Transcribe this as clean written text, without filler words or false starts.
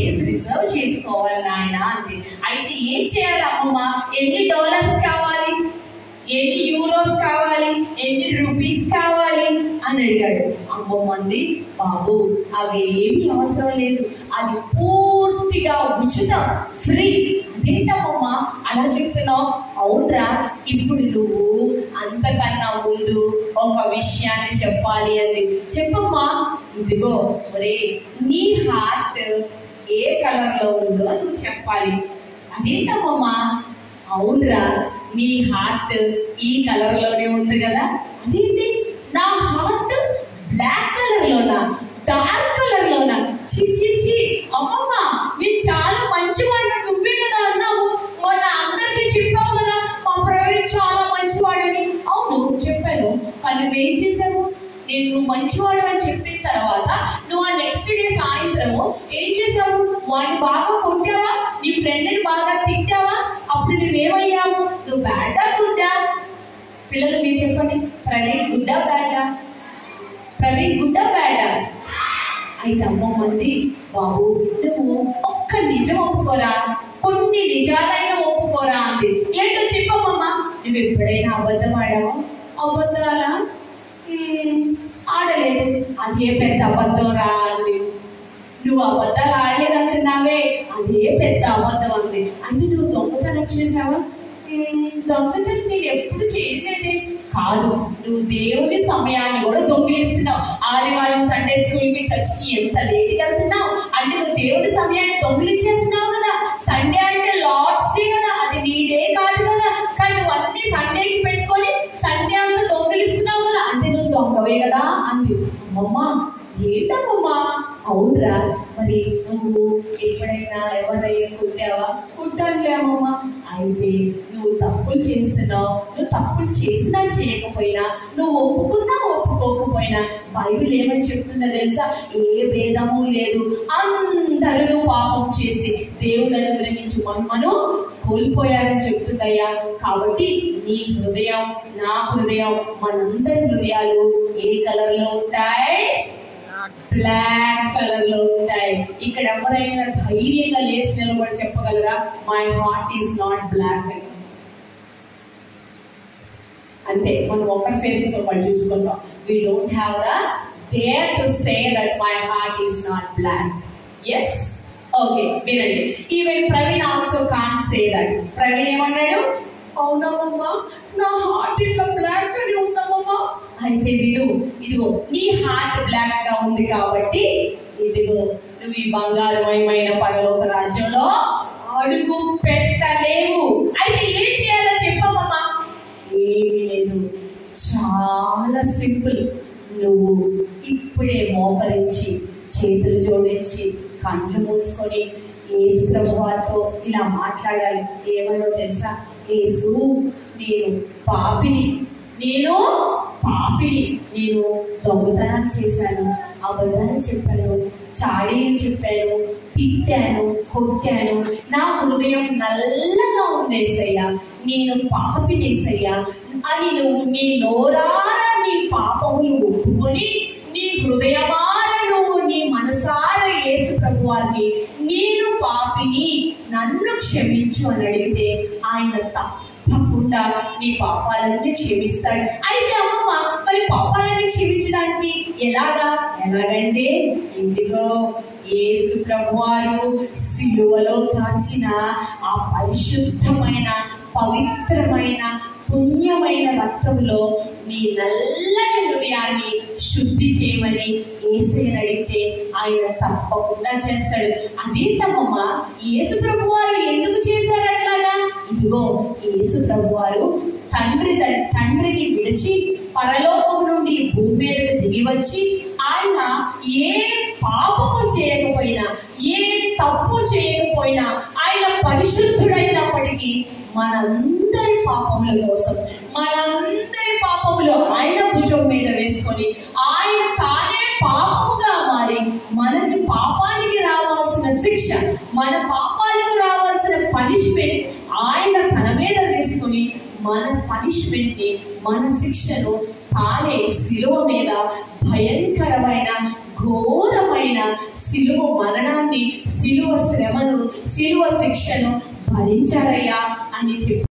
Days reserve చేసుకోవాలి నాయన అంది. అయితే ఏం చేయాలి అమ్మమ్మ? ఎన్ని డాలర్స్ కావాలి, ఎన్ని యూరోస్ కావాలి, ఎన్ని రూపీస్ కావాలి అని అడిగాడు. అమ్మమ్మ అంది, బాబు అవేమీ అవసరం లేదు, అది పూర్తిగా ఉచితం, ఫ్రీ. అదేంటమ్మమ్మ అలా చెప్తున్నావు? అవునరా, ఇప్పుడు నువ్వు అంతకన్నా ముందు ఒక విషయాన్ని చెప్పాలి అంది. చెప్పమ్మా. ఇదిగో ఒరే, నీ హార్ట్ ఏ కలర్ లో ఉందో నువ్వు చెప్పాలి. అదేంటమ్మమ్మా? అవునరా, నీ హార్ట్ ఈ కలర్ లోనే ఉంది కదా. అదేంటి, నా హార్ట్ బ్లాక్ కలర్ లోనా, డార్క్ కలర్ లోనా? చి అమ్మమ్మ, మీరు చాలా మంచివాడు, నువ్వే కదా అన్నావు మొన్న, అందరికీ చెప్పావు కదా మా ప్రవీణ్ చాలా మంచివాడని. అవును చెప్పాను, కానీ నువ్వేం చేశావు? నేను నువ్వు మంచివాడు అని చెప్పిన తర్వాత నువ్వు ఆ నెక్స్ట్ డే సాయంత్రము ఏం చేసావు? వాడిని బాగా కొట్టావా, నీ ఫ్రెండ్ని బాగా తిట్టావా? అప్పుడు నువ్వేమయ్యావు? నువ్వు బ్యాడా గుడ్డా? పిల్లలు మీరు చెప్పండి, ప్రవీణ్ గుడ్డా బ్యాడా? ప్రవీణ్ గుడ్డా బ్యాడా? అయితే అమ్మమ్మంది, బాబు నువ్వు ఒక్క నిజం ఒప్పుకోరా, కొన్ని నిజాలైనా ఒప్పుకోరా అంది. ఏంటో చెప్పమ్మమ్మ. నువ్వు ఎప్పుడైనా అబద్ధం ఆడావా? అబద్ధాలా? ఆడలేదు. అదే పెద్ద అబద్ధం రా అంది. నువ్వు అబద్ధాలు ఆడలేదంటున్నావే, అదే పెద్ద అబద్ధం అంది. అయితే నువ్వు దొంగతనం చేసావా? దొంగతనం నేను ఎప్పుడు చేయలేదే. కాదు, నువ్వు దేవుని సమయాన్ని కూడా దొంగిలిస్తున్నావు. ఆదివారం సండే స్కూల్ కి చర్చికి ఎంత లేట్గా వెళ్తున్నావు అంటే నువ్వు దేవుని సమయాన్ని దొంగిలించేస్తున్నావు కదా. సండే అంటే లార్డ్స్ డే కదా, అది నీ డే కాదు కదా. కానీ నువ్వు అన్ని సండేకి పెట్టుకొని సండే అంతా దొంగిలిస్తున్నావు కదా, అంటే నువ్వు దొంగవే కదా అంది. అమ్మమ్మ, ఏంటమ్మమ్మా? అవునరా, మరి నువ్వు ఎప్పుడైనా ఎవరైనా కుట్టావా? కుట్టానులే అమ్మమ్మ. అయితే నువ్వు తప్పులు చేస్తున్నావు, నువ్వు తప్పులు చేసినా చేయకపోయినా, నువ్వు ఒప్పుకున్నా ఒప్పుకోకపోయినా బైబిల్ ఏమని చెప్తుందో తెలుసా? ఏ భేదము లేదు, అందరూ పాపం చేసి దేవుడు అనుగ్రహించు మహిమను కోల్పోయారని చెప్తుందయ్యా. కాబట్టి నీ హృదయం, నా హృదయం, మనందరి హృదయాలు ఏ కలర్ లో ఉంటాయి? బ్లాక్ కలర్ లో ఉంటాయి. ఇక్కడ ఎవరైనా ధైర్యంగా లేచి నిలబడి చెప్పగలరా, my heart is not block అని? అంతే, మనం ఒకరి ఫేసెస్ ఒకటి చూసుకుంటాం. We don't have the dare to say that my heart is not block. Yes, okay వినండి. Even Praveen also can't say that. Praveen ఏమన్నాడు? అవునమ్మా, నా హార్ట్ ఇట్లా బ్లాక్ అని ఉందమ్మా. అయితే వీడు, ఇదిగో నీ హార్ట్ బ్లాక్ గా ఉంది కాబట్టి ఇదిగో నువ్వు ఈ బంగారమయమైన పరలోక రాజ్యంలో అడుగు పెట్టలేవు. అయితే ఏం చేయాలో చెప్పమ్మా? ఏమీ లేదు, చాలా సింపుల్. నువ్వు ఇప్పుడే మోకరించి చేతులు జోడించి కళ్ళు మూసుకొని యేసు ప్రభు వారితో ఇలా మాట్లాడాలి. ఏమనో తెలుసా? యేసు, నేను పాపిని, నేను దొంగతనాలు చేశాను, అబద్ధాలు చెప్పాను, చాడీలు చెప్పాను, తిట్టాను, కొట్టాను, నా హృదయం నల్లగా ఉంది యేసయ్యా, నేను పాపిని యేసయ్యా అని నువ్వు నీ నోరారా నీ పాపములు ఒప్పుకొని, నీ హృదయమారా నువ్వు నీ మనసారా యేసు ప్రభు వారిని నేను పాపిని, నన్ను క్షమించు అని అడిగితే ఆయన తప్పకుండా నీ పాపాలన్నీ క్షమిస్తాడు. అయితే అమ్మమ్మ, మరి పాపాలన్నీ క్షమించడానికి ఎలాగంటే ఇదిగో యేసు ప్రభువారు సిలువలో కాంచిన ఆ పరిశుద్ధమైన పవిత్రమైన పుణ్యమైన రక్తంలో నీ నల్లని హృదయాన్ని శుద్ధి చేయమని యేసయ్యని అడిగితే ఆయన తప్పకుండా చేస్తాడు. అదేంటమ్మమ్మ, యేసు ప్రభువారు ఎందుకు చేశారు అట్లాగా? ఇదిగో యేసు ప్రభువారు తండ్రిని విడిచి పరలోకము నుండి భూమి మీదకి దిగి వచ్చి ఆయన ఏ పాపము చేయకపోయినా, ఏ తప్పు చేయకపోయినా, ఆయన పరిశుద్ధుడైనప్పటికీ మనందరి పాపముల కోసం, మనందరి పాపములు ఆయన భుజం మీద వేసుకొని ఆయన తానే పాపముగా మారి మనకి పాపానికి రావాల్సిన శిక్ష, మన పాపాలకు రావాల్సిన పనిష్మెంట్ ఆయన తన మీద వేసుకొని మన పనిష్మెంట్ ని, మన శిక్షను తానే శిలువ మీద భయంకరమైన ఘోరమైన సిలువ మరణాన్ని, సిలువ శ్రమను, సిలువ శిక్షను భరించారయ్యా అని చెప్పి